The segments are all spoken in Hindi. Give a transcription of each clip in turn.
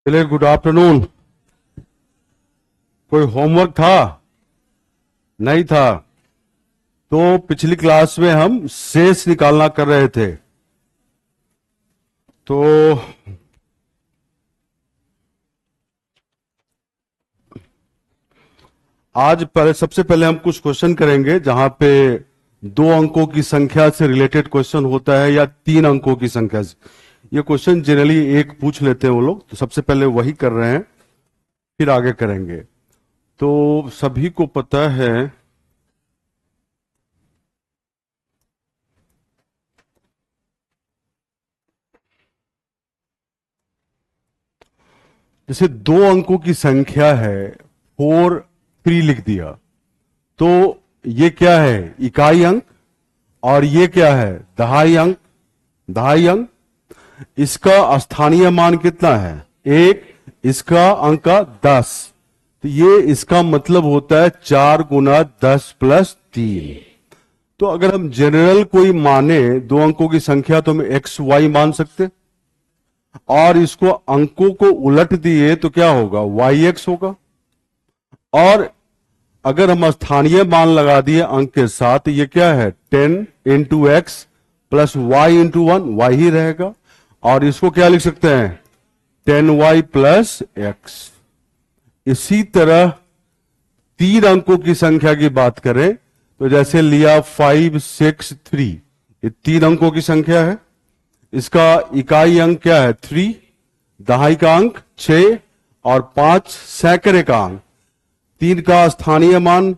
चलिए, गुड आफ्टरनून। कोई होमवर्क था? नहीं था। तो पिछली क्लास में हम शेष निकालना कर रहे थे। तो आज सबसे पहले हम कुछ क्वेश्चन करेंगे जहां पे 2 अंकों की संख्या से रिलेटेड क्वेश्चन होता है या 3 अंकों की संख्या से। ये क्वेश्चन जनरली एक पूछ लेते हैं वो लोग, तो सबसे पहले वही कर रहे हैं, फिर आगे करेंगे। तो सभी को पता है, जैसे 2 अंकों की संख्या है, 4 3 लिख दिया, तो ये क्या है? इकाई अंक। और ये क्या है? दहाई अंक। दहाई अंक। इसका स्थानीय मान कितना है? 1। इसका अंक का 10। तो ये इसका मतलब होता है 4 × 10 + 3। तो अगर हम जनरल कोई माने 2 अंकों की संख्या, तो हम एक्स वाई मान सकते, और इसको अंकों को उलट दिए तो क्या होगा? वाई एक्स होगा। और अगर हम स्थानीय मान लगा दिए अंक के साथ, तो ये क्या है? 10 × x + y × 1, वाई ही रहेगा। और इसको क्या लिख सकते हैं? 10y + x। इसी तरह 3 अंकों की संख्या की बात करें, तो जैसे लिया 5 6 3, ये 3 अंकों की संख्या है। इसका इकाई अंक क्या है? 3। दहाई का अंक 6, और 5 सैकड़े का अंक। 3 का स्थानीय मान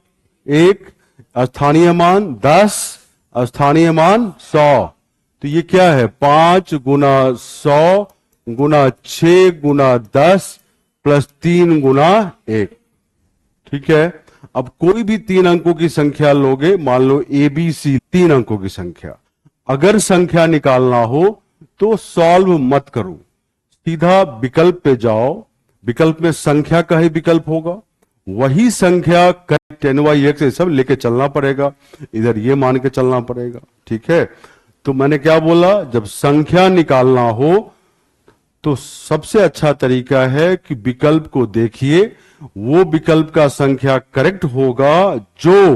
1, स्थानीय मान 10, स्थानीय मान 100। तो ये क्या है? 5 × 100 × 6 × 10 +3 × 1। ठीक है। अब कोई भी 3 अंकों की संख्या लोगे, मान लो ए बी सी, 3 अंकों की संख्या। अगर संख्या निकालना हो तो सॉल्व मत करो, सीधा विकल्प पे जाओ। विकल्प में संख्या का ही विकल्प होगा, वही संख्या 10y x सब लेके चलना पड़ेगा, इधर ये मान के चलना पड़ेगा। ठीक है। तो मैंने क्या बोला? जब संख्या निकालना हो तो सबसे अच्छा तरीका है कि विकल्प को देखिए, वो विकल्प का संख्या करेक्ट होगा जो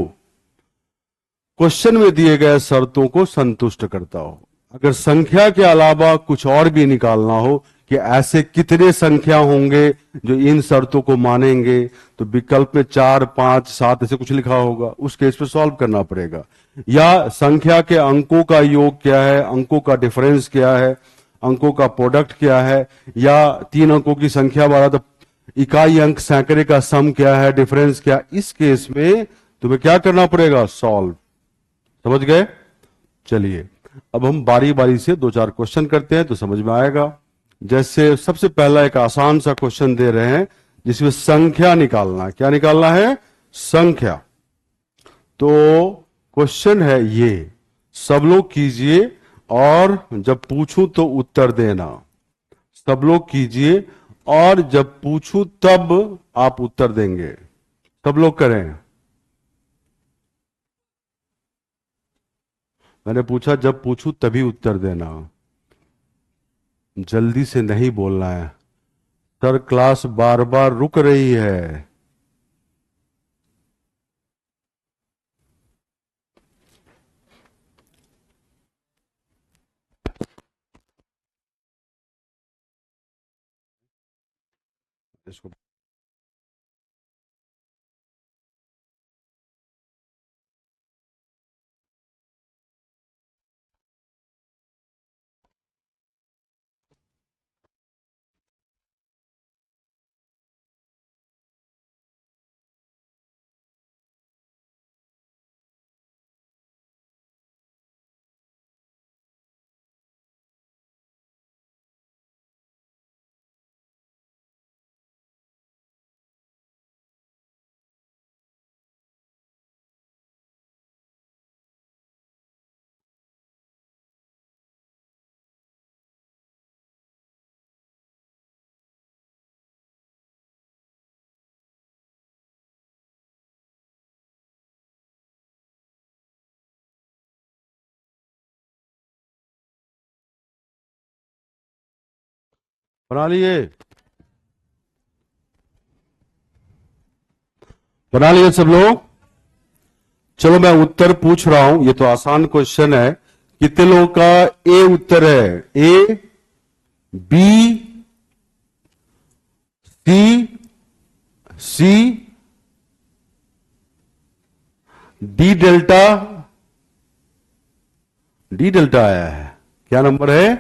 क्वेश्चन में दिए गए शर्तों को संतुष्ट करता हो। अगर संख्या के अलावा कुछ और भी निकालना हो कि ऐसे कितने संख्या होंगे जो इन शर्तों को मानेंगे, तो विकल्प में 4 5 7 ऐसे कुछ लिखा होगा, उस केस पे सॉल्व करना पड़ेगा। या संख्या के अंकों का योग क्या है, अंकों का डिफरेंस क्या है, अंकों का प्रोडक्ट क्या है, या 3 अंकों की संख्या वाला तो इकाई अंक सैकड़े का सम क्या है, डिफरेंस क्या। इस केस में तुम्हें क्या करना पड़ेगा? सॉल्व। समझ गए? चलिए, अब हम बारी बारी से 2 4 क्वेश्चन करते हैं तो समझ में आएगा। जैसे सबसे पहला एक आसान सा क्वेश्चन दे रहे हैं, जिसमें संख्या निकालना है। क्या निकालना है? संख्या। तो क्वेश्चन है ये, सब लोग कीजिए, और जब पूछूं तो उत्तर देना। सब लोग कीजिए, और जब पूछूं तब आप उत्तर देंगे। सब लोग करें। मैंने पूछा जब पूछूं तभी उत्तर देना, जल्दी से नहीं बोलना है। सर, क्लास बार बार रुक रही है। इसको बना लिए? बना लिए सब लोग? चलो मैं उत्तर पूछ रहा हूं, ये तो आसान क्वेश्चन है। कितने लोगों का ए उत्तर है? ए, बी, सी, डी डेल्टा? डी डेल्टा आया है। क्या नंबर है?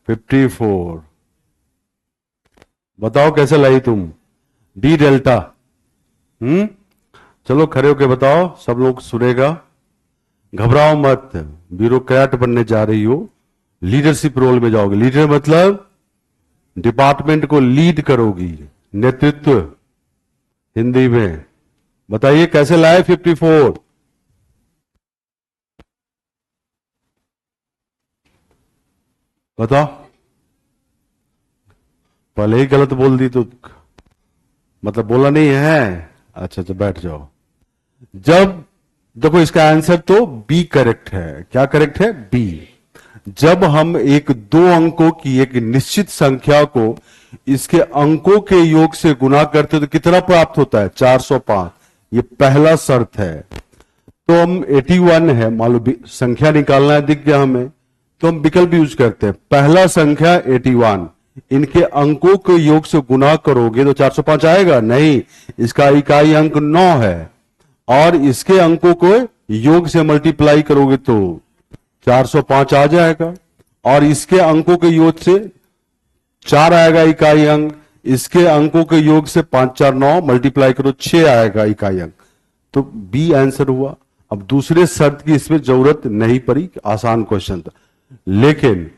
54। बताओ कैसे लाई तुम डी डेल्टा? चलो खड़े होके बताओ, सब लोग सुनेगा। घबराओ मत, ब्यूरोक्रेट बनने जा रही हो, लीडरशिप रोल में जाओगे। लीडर मतलब डिपार्टमेंट को लीड करोगी, नेतृत्व हिंदी में। बताइए कैसे लाए 54? बताओ। पहले ही गलत बोल दी तो मतलब बोला नहीं है। अच्छा अच्छा बैठ जाओ। जब देखो इसका आंसर तो बी करेक्ट है। क्या करेक्ट है? बी। जब हम एक दो अंकों की एक निश्चित संख्या को इसके अंकों के योग से गुना करते तो कितना प्राप्त होता है? 405। ये पहला शर्त है। तो हम 81 है, मान लो संख्या निकालना है, दिख गया हमें, तो हम विकल्प यूज करते हैं। पहला संख्या 81, इनके अंकों के योग से गुना करोगे तो 405 आएगा? नहीं, इसका इकाई अंक 9 है और इसके अंकों को योग से मल्टीप्लाई करोगे तो 405 आ जाएगा। और इसके अंकों के योग से 4 आएगा इकाई अंक, इसके अंकों के योग से 5 4 9 मल्टीप्लाई करो 6 आएगा इकाई अंक। तो बी आंसर हुआ। अब दूसरे शर्त की इसमें जरूरत नहीं पड़ी, आसान क्वेश्चन था। लेकिन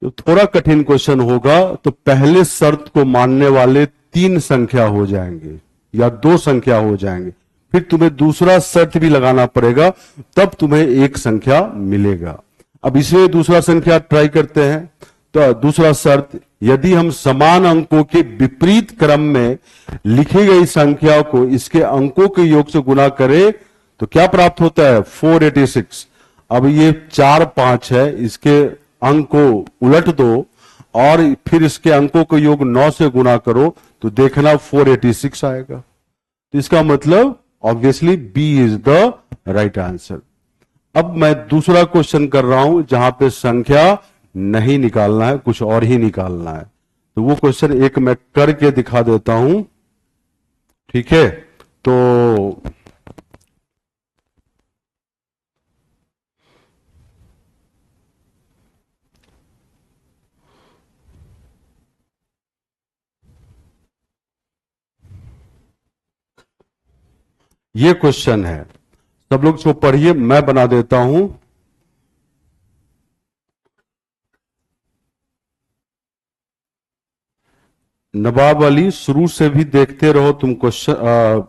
तो थोड़ा कठिन क्वेश्चन होगा तो पहले शर्त को मानने वाले 3 संख्या हो जाएंगे या 2 संख्या हो जाएंगे, फिर तुम्हें दूसरा शर्त भी लगाना पड़ेगा, तब तुम्हें एक संख्या मिलेगा। अब इसमें दूसरा संख्या ट्राई करते हैं। तो दूसरा शर्त, यदि हम समान अंकों के विपरीत क्रम में लिखी गई संख्या को इसके अंकों के योग से गुना करें तो क्या प्राप्त होता है? 486। अब ये 4 5 है, इसके अंक को उलट दो और फिर इसके अंकों को योग 9 से गुना करो तो देखना 486 आएगा। तो इसका मतलब obviously B is the right answer. अब मैं दूसरा क्वेश्चन कर रहा हूं जहां पे संख्या नहीं निकालना है, कुछ और ही निकालना है। तो वो क्वेश्चन एक मैं करके दिखा देता हूं, ठीक है? तो ये क्वेश्चन है, सब लोग इसको पढ़िए, मैं बना देता हूं। नवाब अली, शुरू से भी देखते रहो तुम क्वेश्चन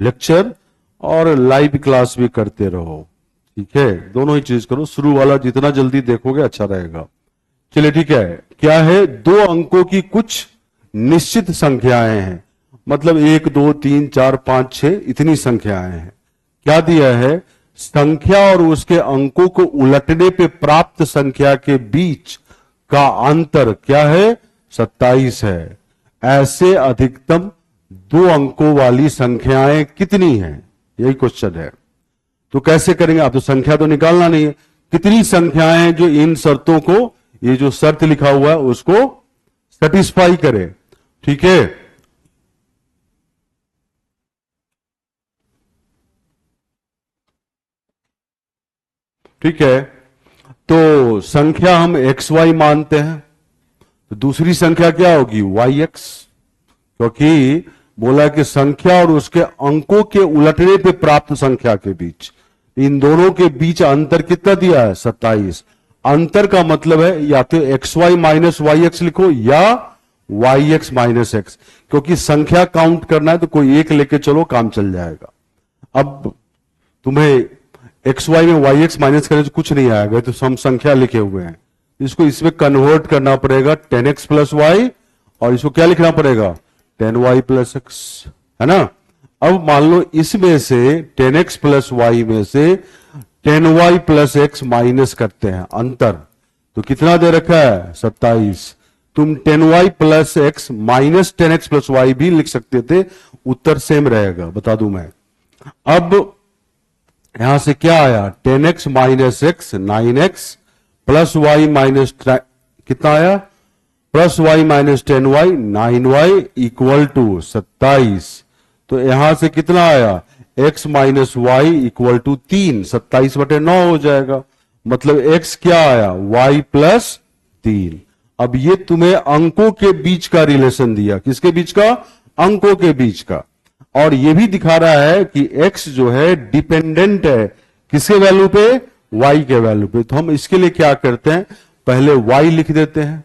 लेक्चर, और लाइव क्लास भी करते रहो, ठीक है? दोनों ही चीज करो, शुरू वाला जितना जल्दी देखोगे अच्छा रहेगा। चलिए ठीक है। क्या है? 2 अंकों की कुछ निश्चित संख्याएं हैं, मतलब 1 2 3 4 5 6 इतनी संख्याएं हैं। क्या दिया है? संख्या और उसके अंकों को उलटने पे प्राप्त संख्या के बीच का अंतर क्या है? 27 है। ऐसे अधिकतम 2 अंकों वाली संख्याएं कितनी हैं? यही क्वेश्चन है। तो कैसे करेंगे? आप तो संख्या तो निकालना नहीं है, कितनी संख्याएं हैं जो इन शर्तों को, ये जो शर्त लिखा हुआ है उसको सेटिस्फाई करे, ठीक है? ठीक है, तो संख्या हम एक्स वाई मानते हैं, तो दूसरी संख्या क्या होगी? वाई एक्स, क्योंकि बोला कि संख्या और उसके अंकों के उलटने पे प्राप्त संख्या के बीच, इन दोनों के बीच अंतर कितना दिया है? 27। अंतर का मतलब है या तो X Y minus Y X लिखो या वाई एक्स माइनस एक्स, क्योंकि संख्या काउंट करना है तो कोई एक लेके चलो, काम चल जाएगा। अब तुम्हें एक्स वाई में वाई एक्स माइनस करने से कुछ नहीं आएगा, तो हम संख्या लिखे हुए हैं, इसको इसमें कन्वर्ट करना पड़ेगा 10x प्लस वाई, और इसको क्या लिखना पड़ेगा? 10y प्लस एक्स, है ना? अब मान लो इसमें से 10x प्लस वाई में से 10y प्लस एक्स माइनस करते हैं, अंतर तो कितना दे रखा है? 27। तुम 10y plus X minus 10x plus Y भी लिख सकते थे, उत्तर सेम रहेगा, बता दूं मैं। अब यहां से क्या आया, 10x minus X 9x plus Y minus कितना आया, plus Y minus 10y 9y equal to 27। तो यहां से कितना आया, x minus Y equal to 3, 27/9 हो जाएगा। मतलब x क्या आया, y प्लस 3। अब ये तुम्हें अंकों के बीच का रिलेशन दिया, किसके बीच का, अंकों के बीच का। और ये भी दिखा रहा है कि x जो है डिपेंडेंट है किसके वैल्यू पे, y के वैल्यू पे। तो हम इसके लिए क्या करते हैं, पहले y लिख देते हैं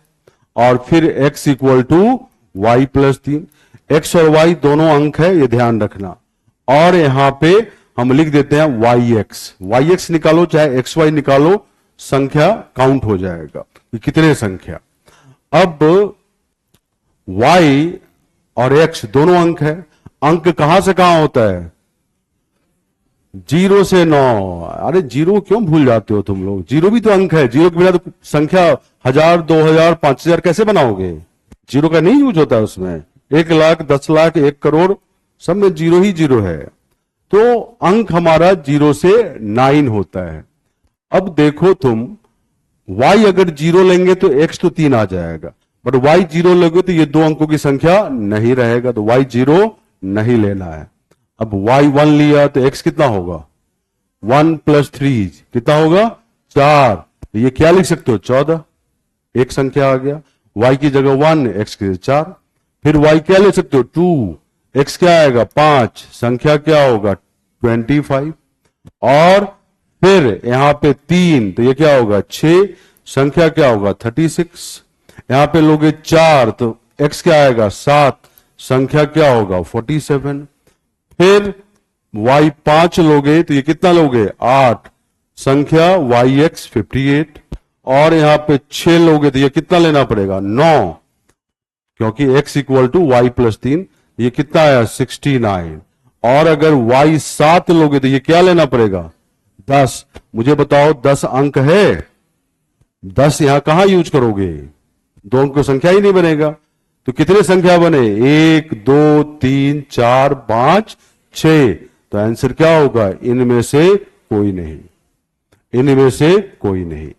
और फिर x equal to Y plus 3। x और y दोनों अंक है, ये ध्यान रखना। और यहां पे हम लिख देते हैं वाई एक्स निकालो चाहे एक्स वाई निकालो, संख्या काउंट हो जाएगा कि कितने संख्या। अब y और x दोनों अंक है, अंक कहां से कहां होता है, 0 से 9। अरे 0 क्यों भूल जाते हो तुम लोग, 0 भी तो अंक है, 0 के बिना तो संख्या 1000 2000 5000 कैसे बनाओगे, 0 का नहीं यूज होता है उसमें। 1 लाख 10 लाख 1 करोड़ सब में 0 ही 0 है। तो अंक हमारा 0 से 9 होता है। अब देखो तुम y अगर 0 लेंगे तो x तो 3 आ जाएगा, बट y 0 लोगे तो ये दो अंकों की संख्या नहीं रहेगा, तो y 0 नहीं लेना है। अब y 1 लिया तो x कितना होगा, 1 प्लस 3 कितना होगा 4। तो ये क्या लिख सकते हो 14, एक संख्या आ गया, y की जगह 1 x की जगह 4। फिर y क्या ले सकते हो 2, x क्या आएगा 5, संख्या क्या होगा 25। और फिर यहां पे 3 तो ये क्या होगा 6, संख्या क्या होगा 36। यहां पे लोगे 4 तो x क्या आएगा 7, संख्या क्या होगा 47। फिर y 5 लोगे तो ये कितना लोगे 8, संख्या yx 58। और यहां पे 6 लोगे तो ये कितना लेना पड़ेगा 9, क्योंकि x equal to Y plus 3, ये कितना आया 69। और अगर y 7 लोगे तो ये क्या लेना पड़ेगा 10। मुझे बताओ 10 अंक है, 10 यहां कहां यूज करोगे, दो अंक की संख्या ही नहीं बनेगा। तो कितने संख्या बने 1 2 3 4 5 6। तो आंसर क्या होगा, इनमें से कोई नहीं, इनमें से कोई नहीं,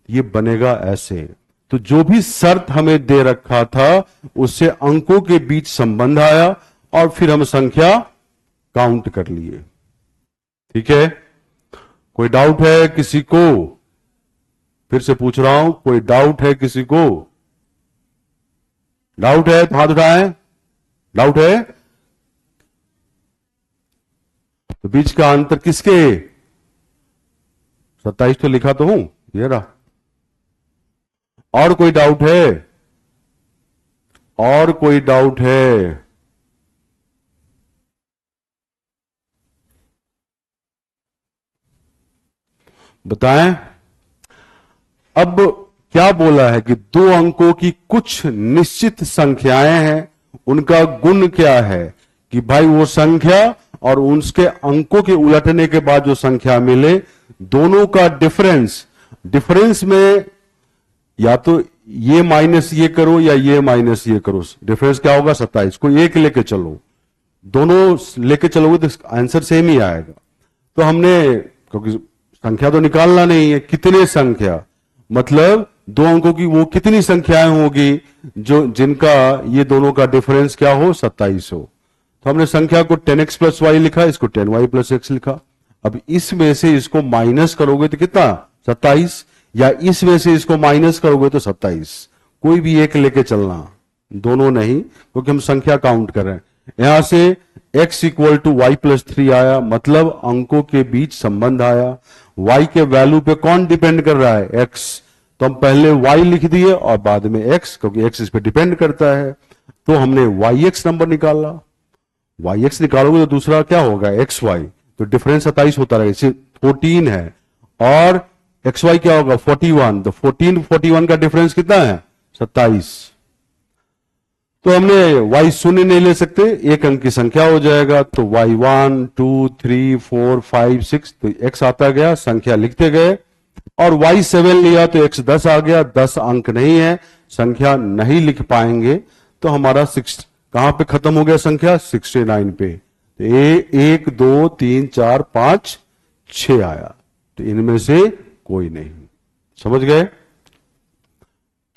ये बनेगा ऐसे। तो जो भी शर्त हमें दे रखा था उससे अंकों के बीच संबंध आया और फिर हम संख्या काउंट कर लिए। ठीक है, कोई डाउट है किसी को, फिर से पूछ रहा हूं, कोई डाउट है किसी को, डाउट है तो हाथ उठाएं, डाउट है। तो बीच का अंतर किसके, 27 तो लिखा तो हूं, ये रहा। और कोई डाउट है, और कोई डाउट है, बताएं। अब क्या बोला है कि दो अंकों की कुछ निश्चित संख्याएं हैं, उनका गुण क्या है कि भाई वो संख्या और उसके अंकों के उलटने के बाद जो संख्या मिले, दोनों का डिफरेंस में या तो ये माइनस ये करो या ये माइनस ये करो, डिफरेंस क्या होगा 27 को एक लेके चलो, दोनों लेके चलोगे तो आंसर सेम ही आएगा। तो हमने, क्योंकि संख्या तो निकालना नहीं है, कितने संख्या मतलब दो अंकों की वो कितनी संख्याएं होगी जो जिनका ये दोनों का डिफरेंस क्या हो 27 हो। तो हमने संख्या को 10x प्लस वाई लिखा, इसको 10y प्लस एक्स लिखा। अब इसमें से इसको माइनस करोगे तो कितना 27, या इसमें से इसको माइनस करोगे तो 27। कोई भी एक लेके चलना, दोनों नहीं, क्योंकि हम संख्या काउंट कर रहे हैं। यहां से x equal to Y plus 3 आया, मतलब अंकों के बीच संबंध आया। y के वैल्यू पे कौन डिपेंड कर रहा है x, तो हम पहले y लिख दिए और बाद में x, क्योंकि x इस पे डिपेंड करता है। तो हमने yx नंबर निकाला, yx निकालोगे तो दूसरा क्या होगा xy, तो डिफरेंस 27 होता रहेगा, 14 है। और xy क्या होगा 41, तो 41 का डिफरेंस कितना है 27। तो हमने y शून्य नहीं ले सकते, एक अंक की संख्या हो जाएगा, तो y 1 2 3 4 5 6, तो x आता गया, संख्या लिखते गए। और y 7 लिया तो x 10 आ गया, 10 अंक नहीं है, संख्या नहीं लिख पाएंगे, तो हमारा 6 कहां पे खत्म हो गया संख्या 69 पे। एक दो तीन चार पांच छह आया, तो इनमें से कोई नहीं। समझ गए?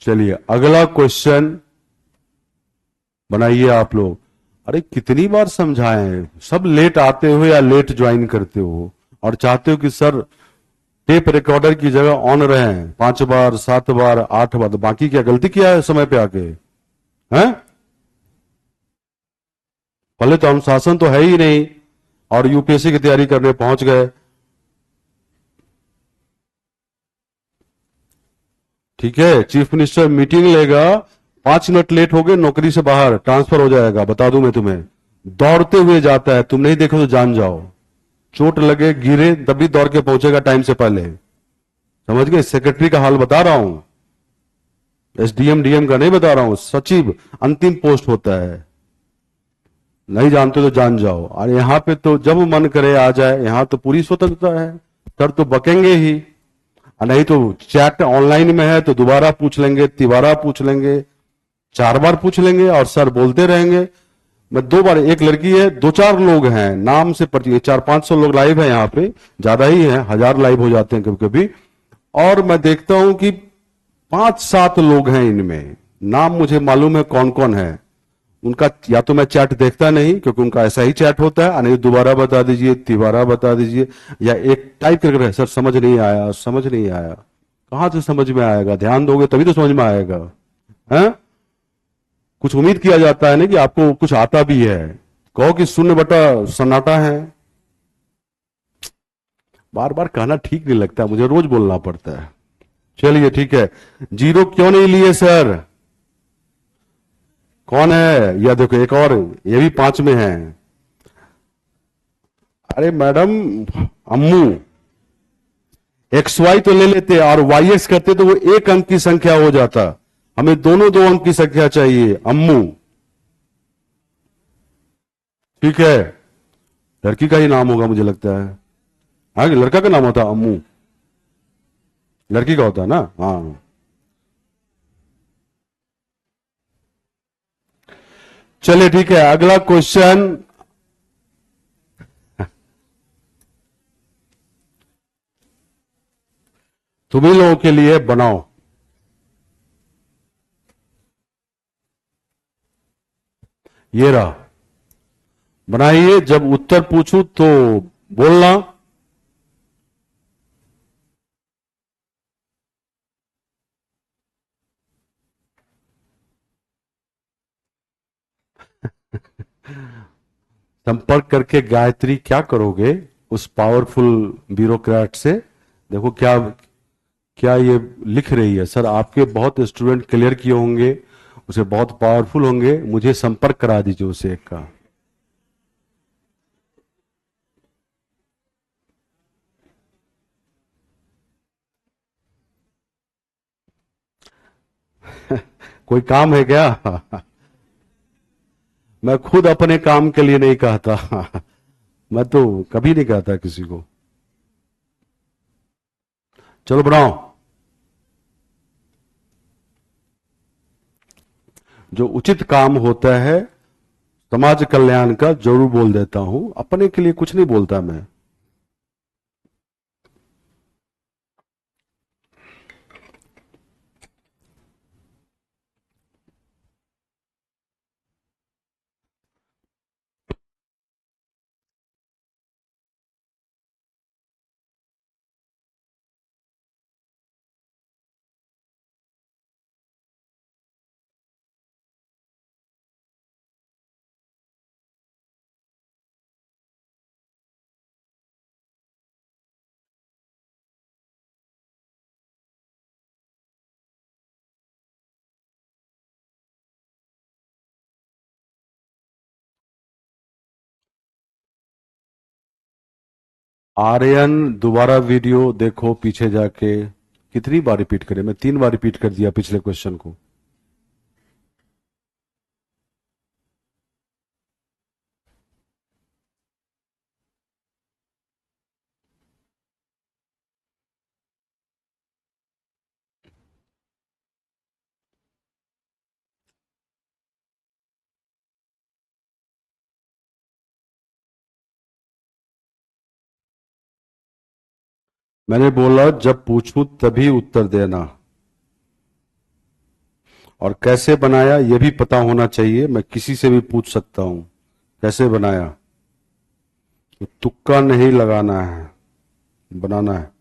चलिए अगला क्वेश्चन बनाइए आप लोग। अरे कितनी बार समझाएं, सब लेट आते हो या लेट ज्वाइन करते हो और चाहते हो कि सर टेप रिकॉर्डर की जगह ऑन रहे, 5 बार 7 बार 8 बार, तो बाकी क्या गलती किया है समय पे आके? हैं? पहले तो अनुशासन तो है ही नहीं और यूपीएससी की तैयारी करने पहुंच गए। ठीक है, चीफ मिनिस्टर मीटिंग लेगा, 5 मिनट लेट हो गए नौकरी से बाहर, ट्रांसफर हो जाएगा, बता दूं मैं तुम्हें। दौड़ते हुए जाता है, तुम नहीं देखो तो जान जाओ, चोट लगे गिरे तभी दौड़ के पहुंचेगा टाइम से पहले। समझ गए? सेक्रेटरी का हाल बता रहा हूं, एसडीएम डीएम का नहीं बता रहा हूं, सचिव अंतिम पोस्ट होता है। नहीं जानते तो जान जाओ। और यहां पे तो जब मन करे आ जाए, यहां तो पूरी स्वतंत्रता है। सर तो बकेंगे ही, और नहीं तो चैट ऑनलाइन में है तो दोबारा पूछ लेंगे, तिबारा पूछ लेंगे, 4 बार पूछ लेंगे और सर बोलते रहेंगे। मैं 2 बार, एक लड़की है, 2-4 लोग हैं नाम से परिचय, 400-500 लोग लाइव है यहाँ पे, ज्यादा ही है, 1000 लाइव हो जाते हैं कभी कभी। और मैं देखता हूं कि 5-7 लोग हैं इनमें, नाम मुझे मालूम है कौन कौन है उनका। या तो मैं चैट देखता नहीं क्योंकि उनका ऐसा ही चैट होता है, नहीं दोबारा बता दीजिए, तिबारा बता दीजिए, या एक टाइप करके सर समझ नहीं आया, समझ नहीं आया। कहां से समझ में आएगा? ध्यान दोगे तभी तो समझ में आएगा। है? कुछ उम्मीद किया जाता है ना कि आपको कुछ आता भी है। कहो कि शून्य बटा सन्नाटा है, बार बार कहना ठीक नहीं लगता, मुझे रोज बोलना पड़ता है। चलिए ठीक है, जीरो क्यों नहीं लिए सर? कौन है? यह देखो एक और, ये भी 5 में है। अरे मैडम, अम्मू, एक्स वाई तो ले लेते और वाई एक्स करते तो वो एक अंक की संख्या हो जाता, हमें दोनों 2 अंक की संख्या चाहिए अम्मू। ठीक है, लड़की का ही नाम होगा मुझे लगता है। हाँ, लड़का का नाम होता अम्मू, लड़की का होता है ना? हाँ। चलिए ठीक है, अगला क्वेश्चन तुम्ही लोगों के लिए बनाओ। ये रहा, बनाइए, जब उत्तर पूछूं तो बोलना। संपर्क करके गायत्री क्या करोगे उस पावरफुल ब्यूरोक्रेट से? देखो क्या क्या ये लिख रही है, सर आपके बहुत स्टूडेंट क्लियर किए होंगे, उसे बहुत पावरफुल होंगे, मुझे संपर्क करा दीजिए उसे एक का। कोई काम है क्या? मैं खुद अपने काम के लिए नहीं कहता। मैं तो कभी नहीं कहता किसी को। चलो बनाओ। जो उचित काम होता है समाज कल्याण का जरूर बोल देता हूं, अपने के लिए कुछ नहीं बोलता मैं। आर्यन, दोबारा वीडियो देखो पीछे जाके। कितनी बार रिपीट करें? मैं 3 बार रिपीट कर दिया पिछले क्वेश्चन को। मैंने बोला जब पूछूं तभी उत्तर देना, और कैसे बनाया यह भी पता होना चाहिए। मैं किसी से भी पूछ सकता हूं कैसे बनाया, तो तुक्का नहीं लगाना है, बनाना है।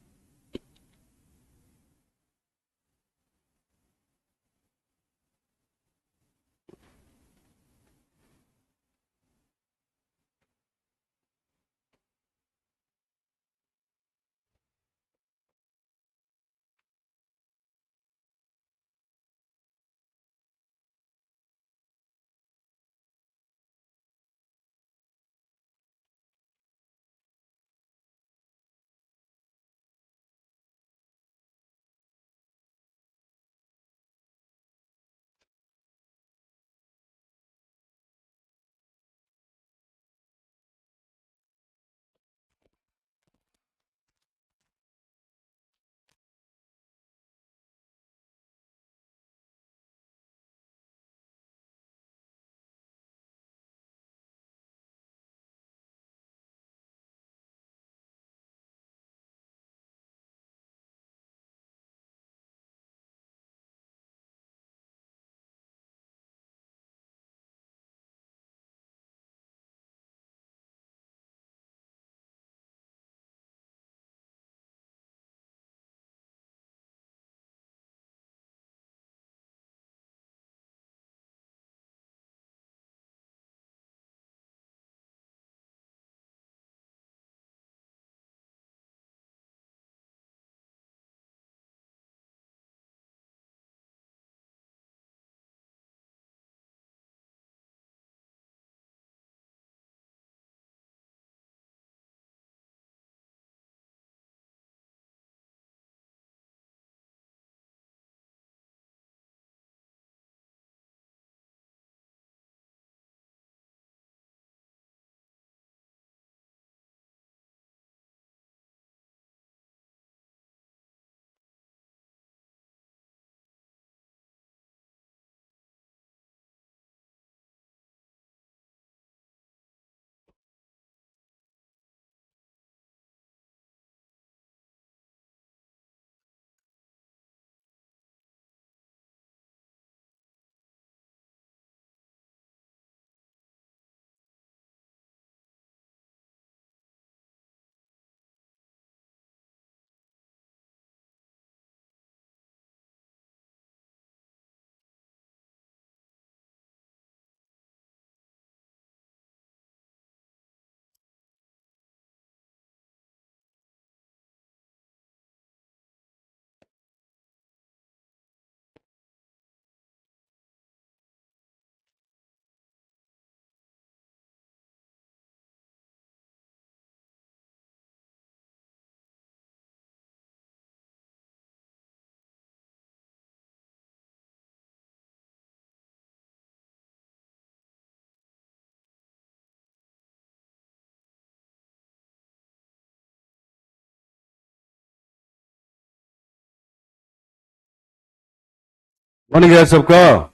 बन गया सबका?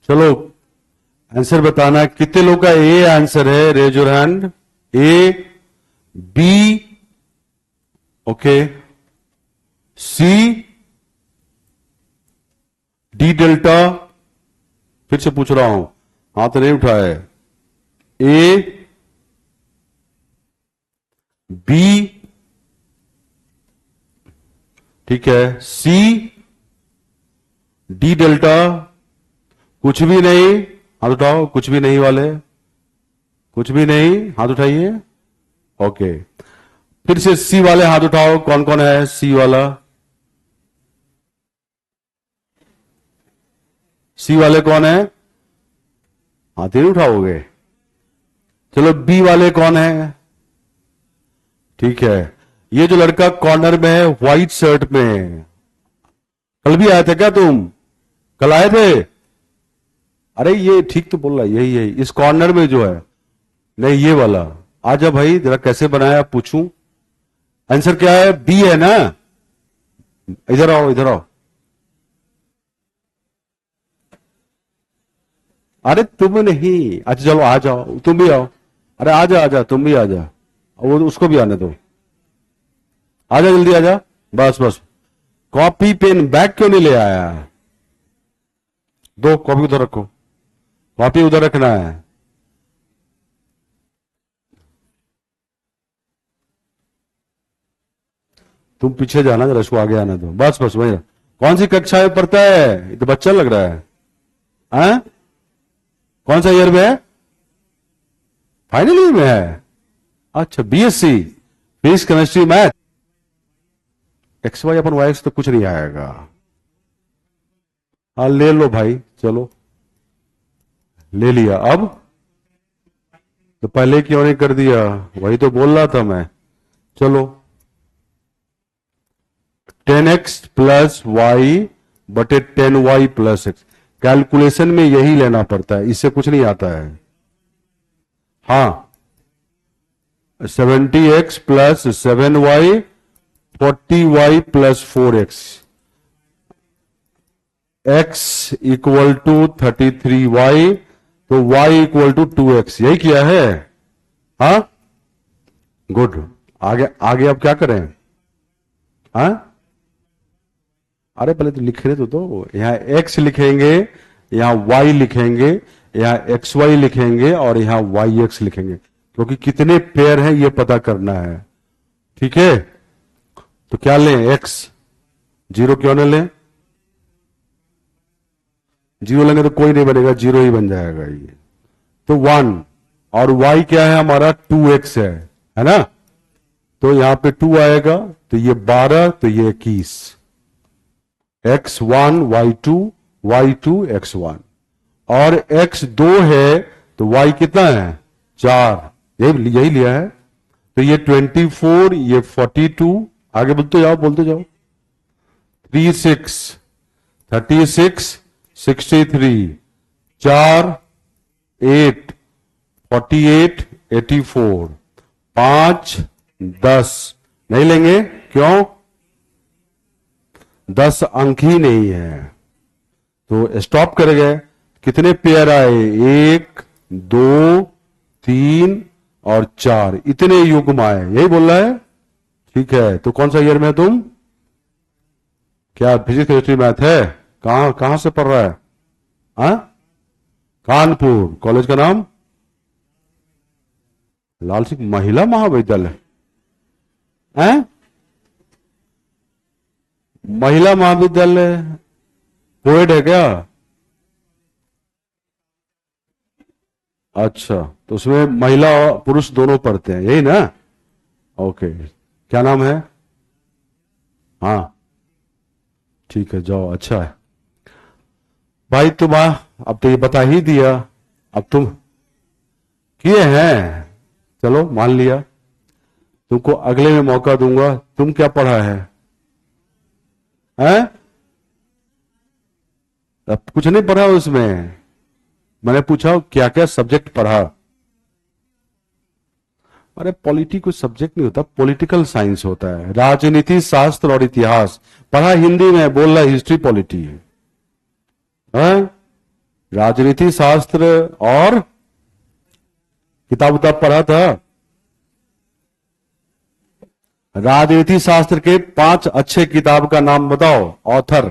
चलो आंसर बताना है। कितने लोग का ए आंसर है? Raise your hand. A, B, okay, C, D delta. फिर से पूछ रहा हूं, हाथ नहीं उठाया है। ए, बी, ठीक है, सी, डी डेल्टा, कुछ भी नहीं, हाथ उठाओ। कुछ भी नहीं वाले, कुछ भी नहीं, हाथ उठाइए। ओके, फिर से सी वाले हाथ उठाओ। कौन कौन है सी वाला? सी वाले कौन है? हाथ ही नहीं उठाओगे? चलो बी वाले कौन है? ठीक है, ये जो लड़का कॉर्नर में है व्हाइट शर्ट में, कल भी आए थे क्या तुम? कल आए थे? अरे ये ठीक तो बोल रहा है, यही यही इस कॉर्नर में जो है। नहीं, ये वाला। आजा भाई, जरा कैसे बनाया पूछूं। आंसर क्या है? बी है ना? इधर आओ, इधर आओ। अरे तुम नहीं, अच्छा चलो आ जाओ, तुम भी आओ। अरे आजा आजा, तुम भी आजा। वो उसको भी आने दो। आजा जल्दी आजा, बस बस। कॉपी पेन बैग क्यों नहीं ले आया? दो कॉपी उधर रखो, कॉपी उधर रखना है। तुम पीछे जाना, जरा इसको आगे आना दो, बस बस वही। कौन सी कक्षा में पढ़ता है? ये तो बच्चा लग रहा है। हैं? कौन सा ईयर में है? फाइनल ईयर में है। अच्छा, BSc physics chemistry math. X Y upon Y X तो कुछ नहीं आएगा। हाँ ले लो भाई, चलो ले लिया। अब तो पहले क्यों नहीं कर दिया? वही तो बोल रहा था मैं। चलो 10x प्लस वाई बटे 10y प्लस एक्स। कैलकुलेशन में यही लेना पड़ता है, इससे कुछ नहीं आता है। हाँ 70x plus 7y 40y plus 4x, x equal to 33y, तो y इक्वल टू 2x। यही किया है। हाँ गुड। आगे आगे अब क्या करें? हाँ अरे पहले तो लिख रहे तो यहां x लिखेंगे, यहां y लिखेंगे, यहां xy लिखेंगे और यहां yx लिखेंगे, क्योंकि कितने पेयर हैं ये पता करना है। ठीक है, तो क्या लें? x, जीरो क्यों ना लें? जीरो लेंगे तो कोई नहीं बनेगा, जीरो ही बन जाएगा ये। तो 1 और y क्या है हमारा? 2x है ना? तो यहां पे 2 आएगा, तो ये 12, तो ये 21। x1 y2 y2 x1 और x2 है, तो y कितना है? 4। यही लिया है। तो ये 24, ये 42। आगे बोलते जाओ बोलते जाओ। 36 36 63 4 8 48 84 5 10। नहीं लेंगे क्यों? 10 अंक ही नहीं है, तो स्टॉप कर गए। कितने पेयर आए? 1 2 3 और 4, इतने युग्म आए। यही बोल रहा है। ठीक है, तो कौन सा ईयर में है तुम? क्या फिजिक्स केमिस्ट्री मैथ है? कहां से पढ़ रहा है? हाँ कानपुर। कॉलेज का नाम? लाल सिंह महिला महाविद्यालय है? महिला महाविद्यालय कोएड है क्या? अच्छा, तो उसमें महिला और पुरुष दोनों पढ़ते हैं, यही ना? ओके, क्या नाम है? हाँ ठीक है, जाओ, अच्छा है भाई। तुम अब तो ये बता ही दिया, अब तुम किए हैं, चलो मान लिया। तुमको अगले में मौका दूंगा। तुम क्या पढ़ा है? हैं? अब कुछ नहीं पढ़ा उसमें। मैंने पूछा क्या क्या सब्जेक्ट पढ़ा। अरे पॉलिटी कोई सब्जेक्ट नहीं होता, पॉलिटिकल साइंस होता है। राजनीति शास्त्र और इतिहास पढ़ा हिंदी में, बोल रहा हिस्ट्री पॉलिटी है। राजनीति शास्त्र और किताब पढ़ा था। राजनीति शास्त्र के 5 अच्छे किताब का नाम बताओ, ऑथर।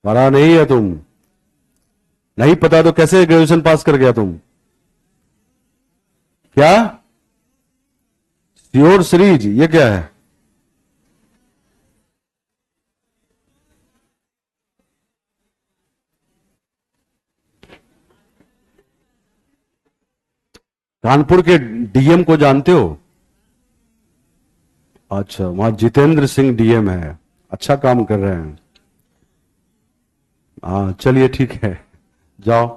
पढ़ा नहीं है तुम? नहीं पता तो कैसे ग्रेजुएशन पास कर गया तुम? क्या श्योर सीरीज, ये क्या है? कानपुर के डीएम को जानते हो? अच्छा, वहां जितेंद्र सिंह डीएम है, अच्छा काम कर रहे हैं। हाँ चलिए ठीक है, जाओ।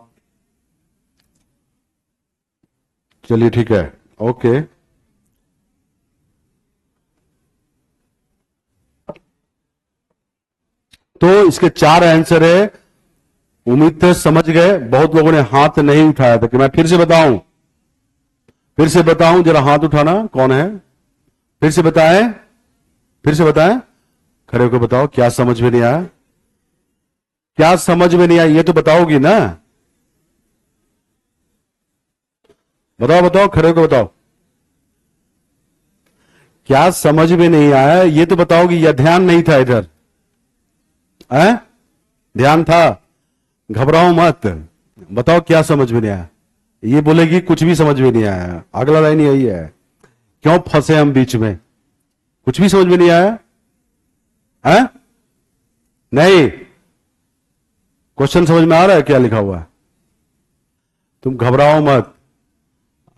चलिए ठीक है, ओके। तो इसके 4 आंसर है। उम्मीद से समझ गए। बहुत लोगों ने हाथ नहीं उठाया था, कि मैं फिर से बताऊं? फिर से बताऊं, जरा हाथ उठाना कौन है? फिर से बताएं, फिर से बताएं, खड़े होकर बताओ क्या समझ में नहीं आया। क्या समझ में नहीं आया ये तो बताओगी ना? बताओ बताओ, खड़े होकर बताओ। क्या समझ में नहीं आया ये तो बताओगी, या ध्यान नहीं था इधर? है ध्यान था? घबराओ मत, बताओ क्या समझ में नहीं आया। ये बोलेगी कुछ भी समझ में नहीं आया, अगला लाइन यही है, क्यों फंसे हम बीच में, कुछ भी समझ में नहीं आया है? नहीं, क्वेश्चन समझ में आ रहा है क्या लिखा हुआ है? तुम घबराओ मत,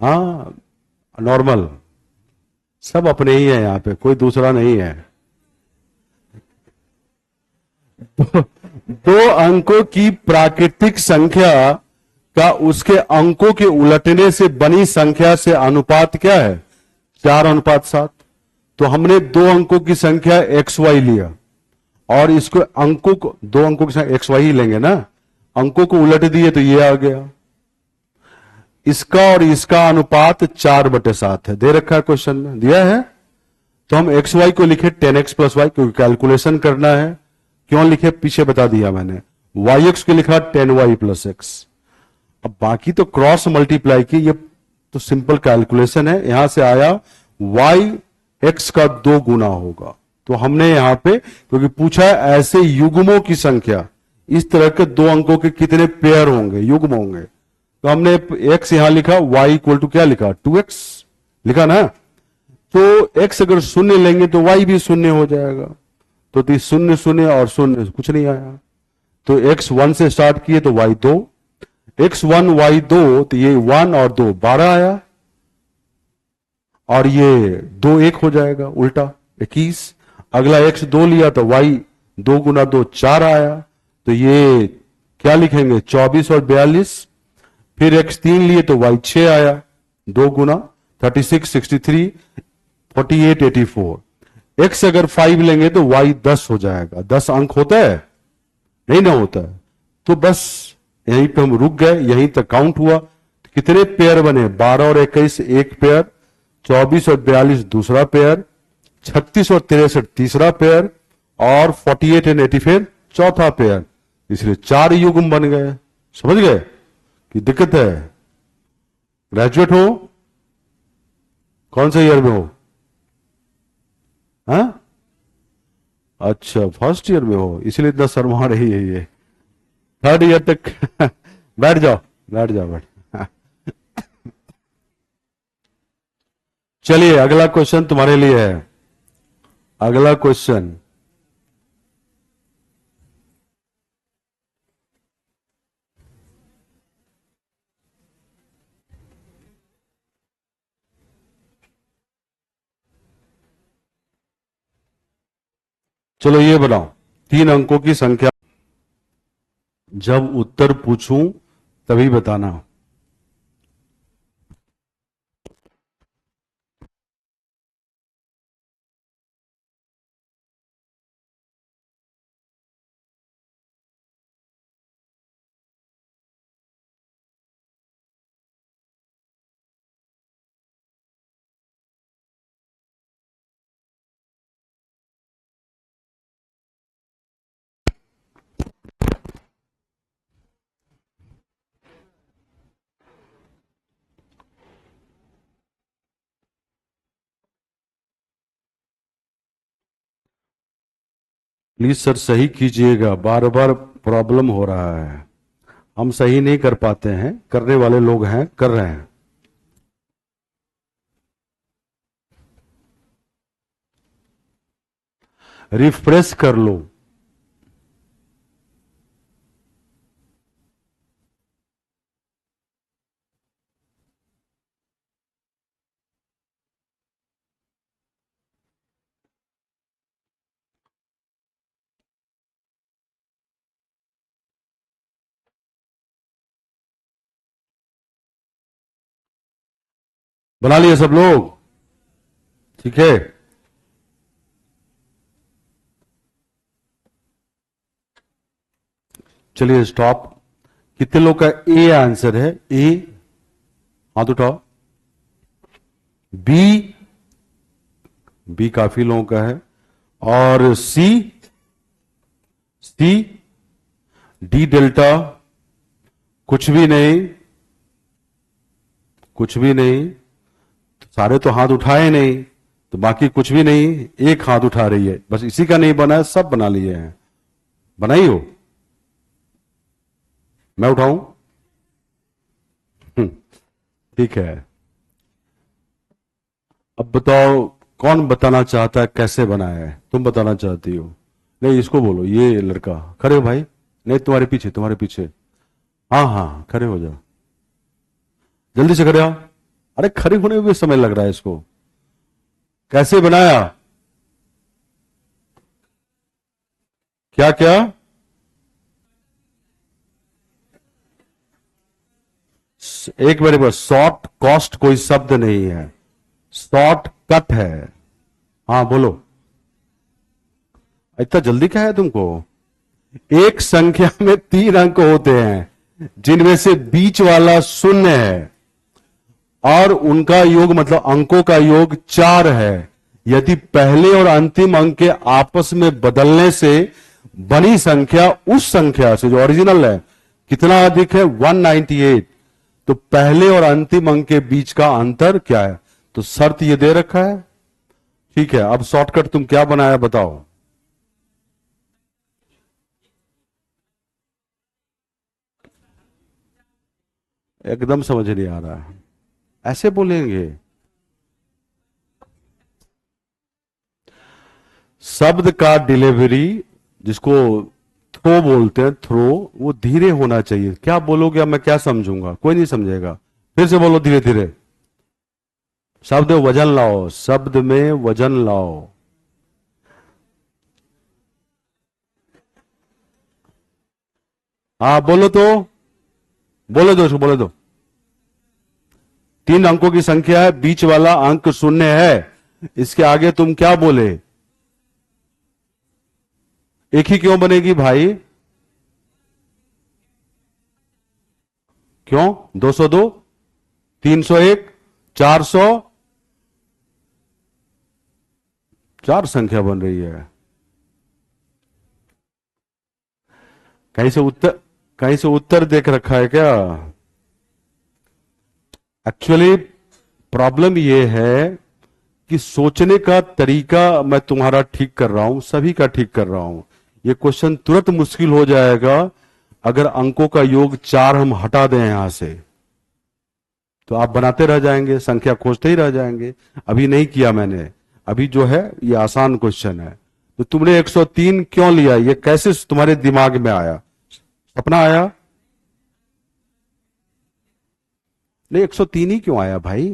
हाँ नॉर्मल, सब अपने ही है यहां पे, कोई दूसरा नहीं है। दो अंकों की प्राकृतिक संख्या का उसके अंकों के उलटने से बनी संख्या से अनुपात क्या है? 4:7। तो हमने दो अंकों की संख्या एक्स वाई लिया और इसको अंकों को, दो अंकों की संख्या एक्स वाई ही लेंगे ना, अंकों को उलट दिए तो ये आ गया। इसका और इसका अनुपात 4/7 है, दे रखा है क्वेश्चन में, दिया है। तो हम एक्स वाई को लिखे 10x + y, क्योंकि कैलकुलेशन करना है। क्यों लिखे पीछे बता दिया मैंने। वाई एक्स को लिखा 10y + x। अब बाकी तो क्रॉस मल्टीप्लाई की, ये तो सिंपल कैलकुलेशन है। यहां से आया y x का 2 गुना होगा। तो हमने यहां पे, क्योंकि पूछा है ऐसे युग्मों की संख्या, इस तरह के दो अंकों के कितने पेयर होंगे, युग्म होंगे, तो हमने x यहां लिखा, y = क्या लिखा, 2x लिखा ना। तो x अगर शून्य लेंगे तो y भी शून्य हो जाएगा। तो 0 0 और 0 कुछ नहीं आया। तो x 1 से स्टार्ट किए तो y 2, x1 y 2, तो ये 1 और 2 12 आया, और ये 2 1 हो जाएगा उल्टा 21। अगला x 2 लिया तो y 2 × 2 4 आया, तो ये क्या लिखेंगे 24 और 42। फिर x 3 लिए तो y 6 आया, 2 गुना 36 63 48 84। x अगर 5 लेंगे तो y 10 हो जाएगा। 10 अंक होता है, नहीं ना होता है। तो बस यहीं पे हम रुक गए, यहीं तक काउंट हुआ। कितने पेयर बने, 12 और 21 एक पेयर, 24 और 42 दूसरा पेयर, 36 और 63 तीसरा पेयर, और 48 और 84 चौथा पेयर। इसलिए 4 युग्म बन गए। समझ गए कि दिक्कत है? ग्रेजुएट हो, कौन से ईयर में हो? हाँ अच्छा, फर्स्ट ईयर में हो, इसलिए इतना शर्मा रही है ये। 3rd ईयर तक बैठ जाओ, बैठ जाओ, बैठ। चलिए अगला क्वेश्चन तुम्हारे लिए है। अगला क्वेश्चन, चलो ये बनाओ, 3 अंकों की संख्या। जब उत्तर पूछूं तभी बताना। प्लीज सर सही कीजिएगा, बार बार प्रॉब्लम हो रहा है। हम सही नहीं कर पाते हैं, करने वाले लोग हैं, कर रहे हैं। रिफ्रेश कर लो। बना लिए सब लोग? ठीक है, चलिए स्टॉप। कितने लोग का ए आंसर है? ए हाथ उठाओ। बी, बी काफी लोगों का है। और सी, सी, डी डेल्टा, कुछ भी नहीं, कुछ भी नहीं। सारे तो हाथ उठाए नहीं, तो बाकी कुछ भी नहीं, एक हाथ उठा रही है, बस इसी का नहीं बना है, सब बना लिए हैं। बनाई हो? मैं उठाऊं? ठीक है। अब बताओ, कौन बताना चाहता है कैसे बनाया है? तुम बताना चाहती हो? नहीं, इसको बोलो, ये लड़का खड़े हो भाई। नहीं, तुम्हारे पीछे, तुम्हारे पीछे। हाँ हाँ, खड़े हो जाओ, जल्दी से खड़े आओ। अरे खड़े होने में भी समय लग रहा है इसको। कैसे बनाया? क्या क्या? एक मेरे पास शॉर्ट कॉस्ट कोई शब्द नहीं है, शॉर्ट कट है। हाँ बोलो। इतना जल्दी क्या है तुमको? एक संख्या में 3 अंक होते हैं, जिनमें से बीच वाला शून्य है और उनका योग मतलब अंकों का योग 4 है। यदि पहले और अंतिम अंक के आपस में बदलने से बनी संख्या उस संख्या से जो ओरिजिनल है कितना अधिक है, 198, तो पहले और अंतिम अंक के बीच का अंतर क्या है? तो शर्त ये दे रखा है। ठीक है, अब शॉर्टकट तुम क्या बनाया बताओ। एकदम समझ नहीं आ रहा है, ऐसे बोलेंगे? शब्द का डिलीवरी, जिसको थ्रो बोलते हैं, थ्रो, वो धीरे होना चाहिए। क्या बोलोगे अब मैं क्या समझूंगा? कोई नहीं समझेगा। फिर से बोलो धीरे धीरे। शब्द में वजन लाओ, शब्द में वजन लाओ। हाँ बोलो तो, बोले दो इसको, बोले दो। 3 अंकों की संख्या है, बीच वाला अंक शून्य है, इसके आगे तुम क्या बोले? एक ही क्यों बनेगी भाई? क्यों? 202, 301, 400, 4 संख्या बन रही है। कहीं से उत्तर देख रखा है क्या? एक्चुअली प्रॉब्लम यह है कि सोचने का तरीका मैं तुम्हारा ठीक कर रहा हूं, सभी का ठीक कर रहा हूं। यह क्वेश्चन तुरंत मुश्किल हो जाएगा अगर अंकों का योग 4 हम हटा दें यहां से, तो आप बनाते रह जाएंगे, संख्या खोजते ही रह जाएंगे। अभी नहीं किया मैंने, अभी जो है ये आसान क्वेश्चन है। तो तुमने 103 क्यों लिया? ये कैसे तुम्हारे दिमाग में आया? सपना आया? नहीं, 103 ही क्यों आया भाई?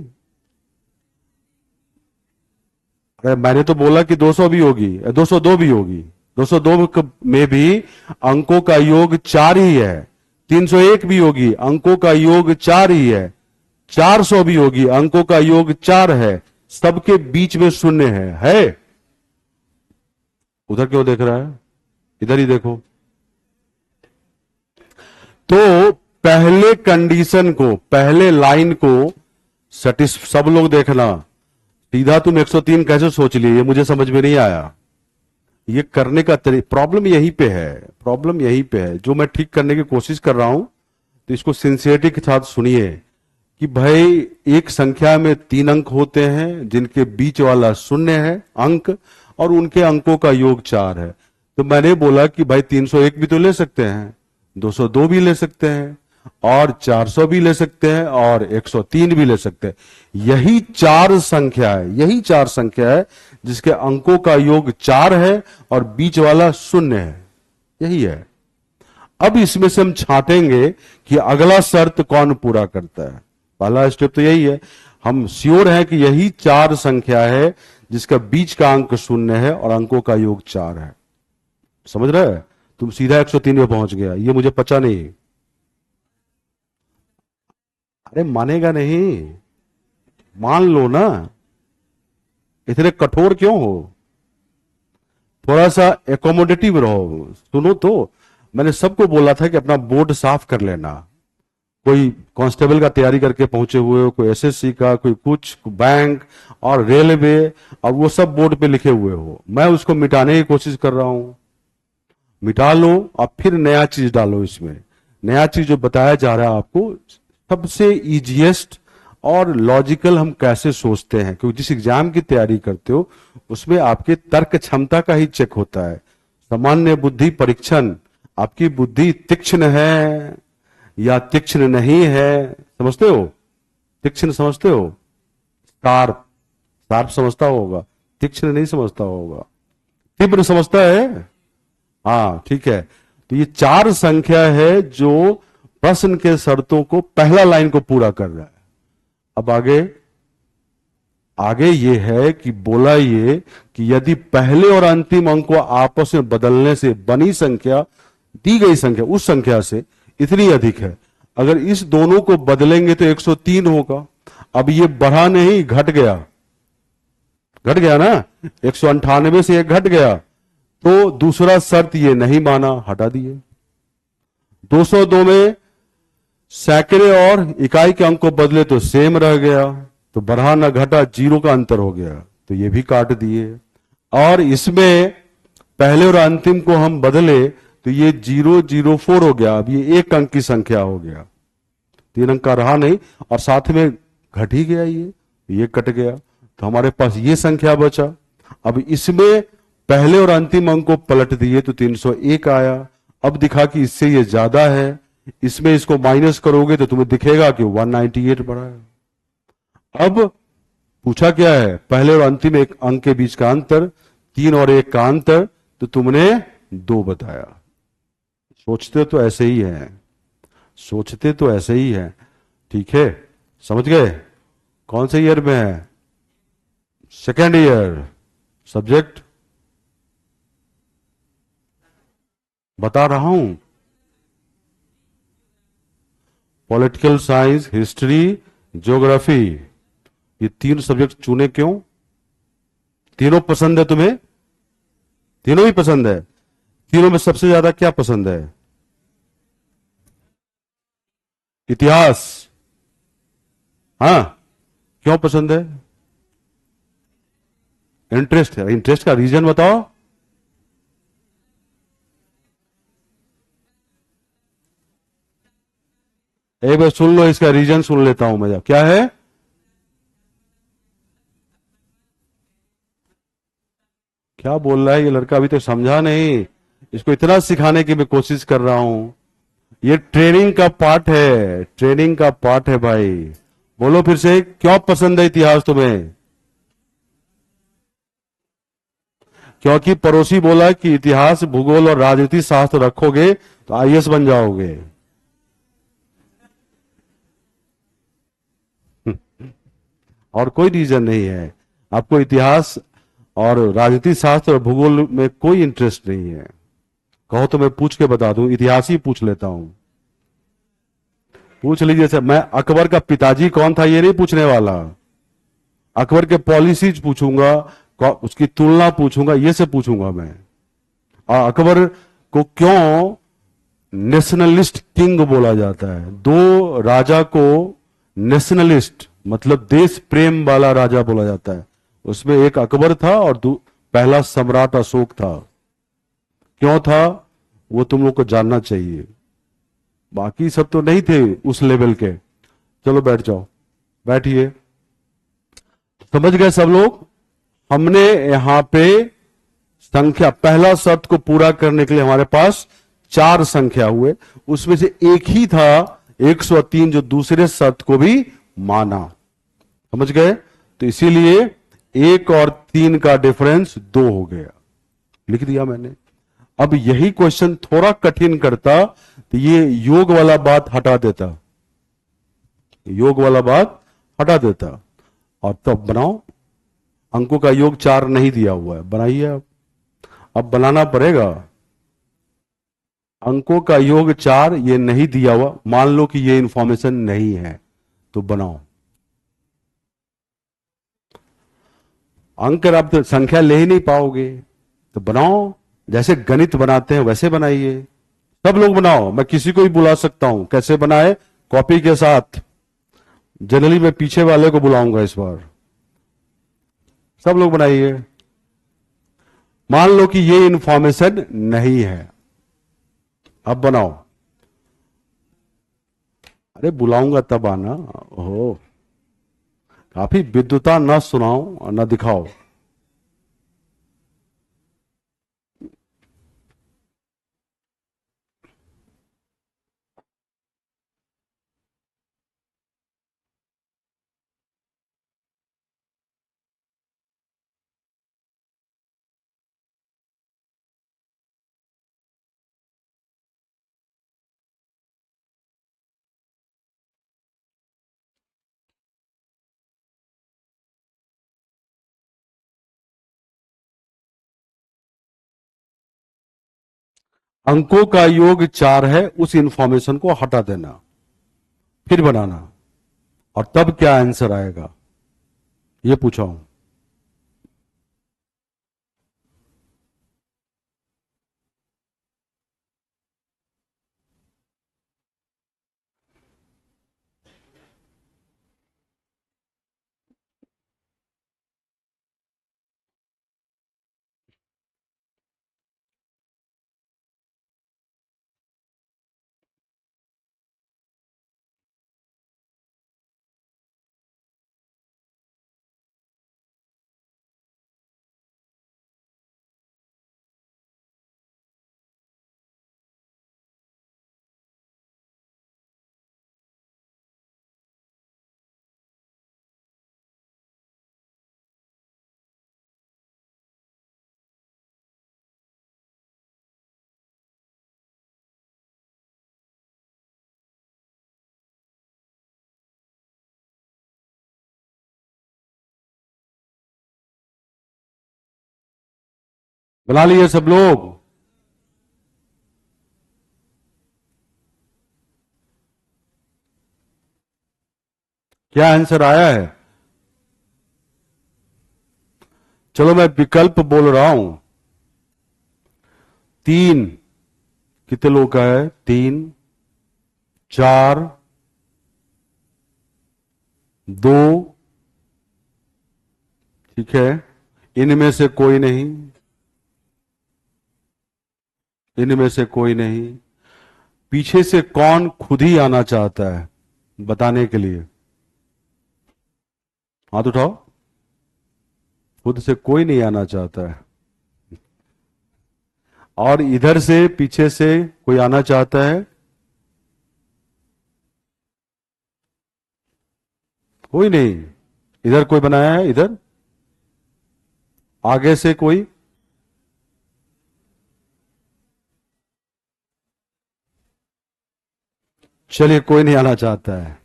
अरे मैंने तो बोला कि 200 भी होगी, 202 भी होगी। 202 में भी अंकों का योग 4 ही है। 301 भी होगी, अंकों का योग 4 ही है। 400 भी होगी, अंकों का योग 4 है। सबके बीच में शून्य है? उधर क्यों देख रहा है? इधर ही देखो। तो पहले कंडीशन को, पहले लाइन को सब लोग देखना। सीधा तुम 103 कैसे सोच लिए, ये मुझे समझ में नहीं आया। ये करने का प्रॉब्लम यहीं पे है, प्रॉब्लम यहीं पे है, जो मैं ठीक करने की कोशिश कर रहा हूं। तो इसको सिंसियरिटी के साथ सुनिए कि भाई एक संख्या में 3 अंक होते हैं, जिनके बीच वाला शून्य है अंक, और उनके अंकों का योग 4 है। तो मैंने बोला कि भाई 301 भी तो ले सकते हैं, 202 भी ले सकते हैं, और 400 भी ले सकते हैं, और 103 भी ले सकते हैं। यही 4 संख्या है, यही 4 संख्या है जिसके अंकों का योग 4 है और बीच वाला शून्य है, यही है। अब इसमें से हम छांटेंगे कि अगला शर्त कौन पूरा करता है। पहला स्टेप तो यही है, हम श्योर हैं कि यही 4 संख्या है जिसका बीच का अंक शून्य है और अंकों का योग 4 है। समझ रहे हैं? तुम सीधा 103 में पहुंच गया, ये मुझे पता नहीं। अरे मानेगा नहीं, मान लो ना, इतने कठोर क्यों हो? थोड़ा सा एकोमोडेटिव रहो। सुनो तो, मैंने सबको बोला था कि अपना बोर्ड साफ कर लेना। कोई कांस्टेबल का तैयारी करके पहुंचे हुए हो, कोई एसएससी का, कोई कुछ बैंक और रेलवे, और वो सब बोर्ड पे लिखे हुए हो। मैं उसको मिटाने की कोशिश कर रहा हूं। मिटा लो और फिर नया चीज डालो इसमें। नया चीज जो बताया जा रहा है आपको, सबसे इजीएस्ट और लॉजिकल हम कैसे सोचते हैं, क्योंकि जिस एग्जाम की तैयारी करते हो उसमें आपके तर्क क्षमता का ही चेक होता है। सामान्य बुद्धि परीक्षण, आपकी बुद्धि तीक्ष्ण है या तीक्ष्ण नहीं है, समझते हो? तीक्ष्ण समझते हो? शार्प, शार्प समझता होगा, तीक्ष्ण नहीं समझता होगा। तीव्र समझता है? हाँ ठीक है। तो ये 4 संख्या है जो प्रश्न के शर्तों को, पहला लाइन को पूरा कर रहा है। अब आगे, आगे ये है कि बोला ये कि यदि पहले और अंतिम अंक को आपस में बदलने से बनी संख्या, दी गई संख्या उस संख्या से इतनी अधिक है, अगर इस दोनों को बदलेंगे तो 103 होगा। अब ये बढ़ा नहीं, घट गया, घट गया ना, 198 से एक घट गया, तो दूसरा शर्त ये नहीं माना, हटा दिए। 202 में सैकड़े और इकाई के अंक को बदले तो सेम रह गया, तो बढ़ा ना घटा, 0 का अंतर हो गया, तो ये भी काट दिए। और इसमें पहले और अंतिम को हम बदले तो ये 004 हो गया, अब ये 1 अंक की संख्या हो गया, 3 अंक का रहा नहीं, और साथ में घट ही गया, ये कट गया, तो हमारे पास ये संख्या बचा। अब इसमें पहले और अंतिम अंक को पलट दिए तो 301 आया। अब दिखा कि इससे ये ज्यादा है, इसमें इसको माइनस करोगे तो तुम्हें दिखेगा कि 198 बढ़ा है। अब पूछा क्या है, पहले और अंतिम एक अंक के बीच का अंतर, 3 और 1 का अंतर, तो तुमने 2 बताया। सोचते तो ऐसे ही है, सोचते तो ऐसे ही है, ठीक है, समझ गए? कौन से ईयर में है? Second year. सब्जेक्ट बता रहा हूं, पॉलिटिकल साइंस, हिस्ट्री, ज्योग्राफी, ये 3 सब्जेक्ट चुने क्यों? तीनों पसंद है तुम्हें? तीनों ही पसंद है? तीनों में सबसे ज्यादा क्या पसंद है? इतिहास। हाँ, क्यों पसंद है? इंटरेस्ट है। इंटरेस्ट का रीजन बताओ। एक बार सुन लो, इसका रीजन सुन लेता हूं मैं, क्या है? क्या बोल रहा है ये लड़का, अभी तो समझा नहीं, इसको इतना सिखाने की मैं कोशिश कर रहा हूं। ये ट्रेनिंग का पार्ट है, ट्रेनिंग का पार्ट है भाई। बोलो फिर से, क्यों पसंद है इतिहास तुम्हें? क्योंकि पड़ोसी बोला कि इतिहास, भूगोल और राजनीति शास्त्र रखोगे तो आईएएस बन जाओगे। और कोई रीजन नहीं है। आपको इतिहास और राजनीति शास्त्र और भूगोल में कोई इंटरेस्ट नहीं है। कहो तो मैं पूछ के बता दूं, इतिहास ही पूछ लेता हूं। पूछ लीजिए सर, मैं अकबर का पिताजी कौन था ये नहीं पूछने वाला, अकबर के पॉलिसीज पूछूंगा, उसकी तुलना पूछूंगा, ये सब पूछूंगा मैं। और अकबर को क्यों नेशनलिस्ट किंग बोला जाता है? 2 राजा को नेशनलिस्ट मतलब देश प्रेम वाला राजा बोला जाता है। उसमें एक अकबर था और पहला सम्राट अशोक था। क्यों था वो तुम लोग को जानना चाहिए, बाकी सब तो नहीं थे उस लेवल के। चलो बैठ जाओ, बैठिए। समझ गए सब लोग? हमने यहां पे संख्या, पहला शर्त को पूरा करने के लिए हमारे पास 4 संख्या हुए, उसमें से एक ही था 103 जो दूसरे शर्त को भी माना। समझ गए? तो इसीलिए 1 और 3 का डिफरेंस 2 हो गया, लिख दिया मैंने। अब यही क्वेश्चन थोड़ा कठिन करता तो ये योग वाला बात हटा देता, योग वाला बात हटा देता, और तब बनाओ। अंकों का योग 4 नहीं दिया हुआ है, बनाइए आप। अब बनाना पड़ेगा। अंकों का योग 4 ये नहीं दिया हुआ, मान लो कि ये इंफॉर्मेशन नहीं है तो बनाओ। अंक आप तो संख्या ले ही नहीं पाओगे तो बनाओ, जैसे गणित बनाते हैं वैसे बनाइए। सब लोग बनाओ, मैं किसी को भी बुला सकता हूं। कैसे बनाए? कॉपी के साथ। जनरली मैं पीछे वाले को बुलाऊंगा इस बार। सब लोग बनाइए। मान लो कि ये इंफॉर्मेशन नहीं है, अब बनाओ। अरे बुलाऊंगा तब आना। ओहो, काफी विद्वता न सुनाओ न दिखाओ। अंकों का योग 4 है, उस इंफॉर्मेशन को हटा देना, फिर बनाना, और तब क्या आंसर आएगा ये पूछा हूं। बना लिए सब लोग? क्या आंसर आया है? चलो मैं विकल्प बोल रहा हूं। 3, कितने लोग का है? 3, 4, 2, ठीक है, इनमें से कोई नहीं, इनमें से कोई नहीं। पीछे से कौन खुद ही आना चाहता है बताने के लिए? हाथ उठाओ। खुद से कोई नहीं आना चाहता है। और इधर से पीछे से कोई आना चाहता है? कोई नहीं। इधर कोई बनाया है? इधर आगे से कोई? चलिए, कोई नहीं आना चाहता है।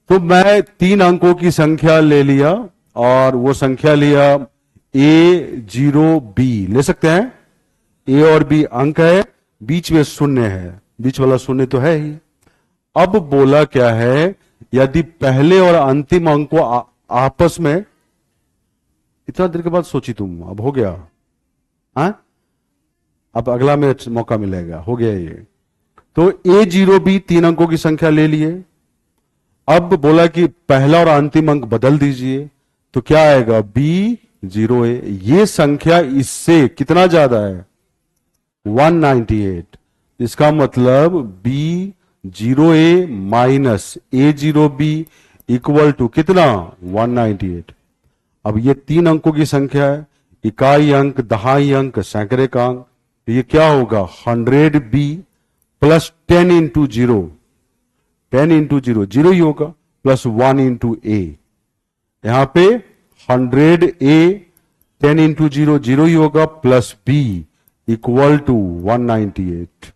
तो मैं 3 अंकों की संख्या ले लिया, और वो संख्या लिया A0B। ले सकते हैं? ए और बी अंक है, बीच में शून्य है, बीच वाला शून्य तो है ही। अब बोला क्या है, यदि पहले और अंतिम अंक को आपस में, इतना देर के बाद सोची तुम, अब हो गया। हाँ, अब अगला में मौका मिलेगा, हो गया ये। तो A0B 3 अंकों की संख्या ले लिए। अब बोला कि पहला और अंतिम अंक बदल दीजिए, तो क्या आएगा? B0A। ये संख्या इससे कितना ज्यादा है? 198। इसका मतलब B0A minus A0B equal to कितना? 198। अब ये 3 अंकों की संख्या है, इकाई अंक, दहाई अंक, सैकड़े का अंक। तो ये क्या होगा? 100B प्लस 10 इंटू 0, 10 इंटू 0 0 ही होगा, प्लस 1 इंटू A। यहां पे 100A 10 इंटू 0 0 ही होगा, प्लस B इक्वल टू 198।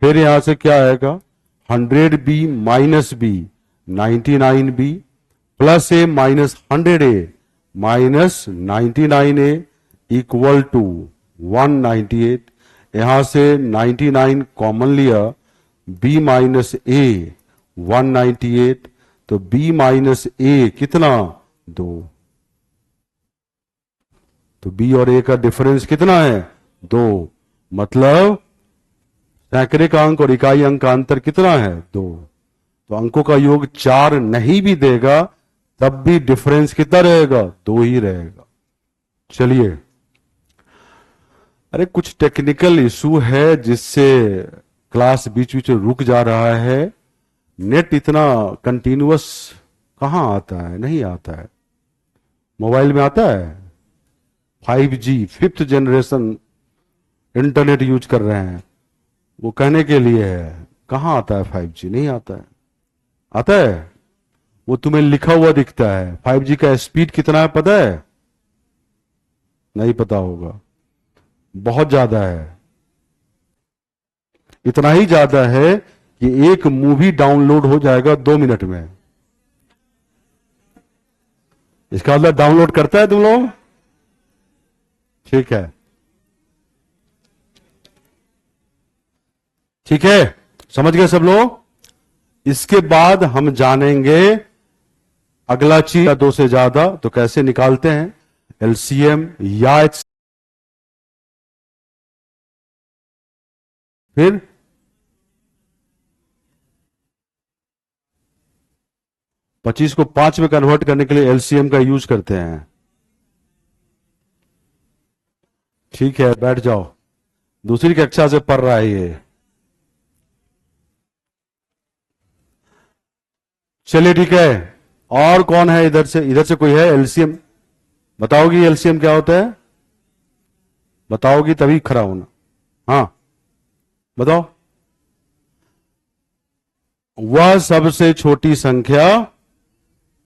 फिर यहां से क्या आएगा? 100B minus B 99B plus A minus 100A minus 99A equal to 198। यहां से 99 कॉमन लिया, B माइनस A 198, तो B माइनस A कितना? 2। तो B और A का डिफरेंस कितना है? 2। मतलब सैकड़े का अंक और इकाई अंक का अंतर कितना है? 2। तो अंकों का योग 4 नहीं भी देगा तब भी डिफरेंस कितना रहेगा? 2 ही रहेगा। चलिए, अरे कुछ टेक्निकल इशू है जिससे क्लास बीच बीच में रुक जा रहा है। नेट इतना कंटिन्यूअस कहां आता है? नहीं आता है। मोबाइल में आता है 5G, 5th generation internet use कर रहे हैं, वो कहने के लिए है। कहां आता है 5G? नहीं आता है। आता है? वो तुम्हें लिखा हुआ दिखता है। 5G का स्पीड कितना है पता है? नहीं पता होगा। बहुत ज्यादा है। इतना ही ज्यादा है कि एक मूवी डाउनलोड हो जाएगा 2 मिनट में। इसका मतलब डाउनलोड करता है तुम लोग? ठीक है, ठीक है, समझ गए सब लोग? इसके बाद हम जानेंगे अगला चीज, या दो से ज्यादा तो कैसे निकालते हैं, एलसीएम या फिर 25 को 5 में कन्वर्ट करने के लिए एलसीएम का यूज करते हैं। ठीक है, बैठ जाओ। दूसरी कक्षा से पढ़ रहा है ये। चलिए ठीक है। और कौन है इधर से? इधर से कोई है? एलसीएम बताओगी? एलसीएम क्या होता है बताओगी तभी खड़ा होना। हाँ बताओ। वह सबसे छोटी संख्या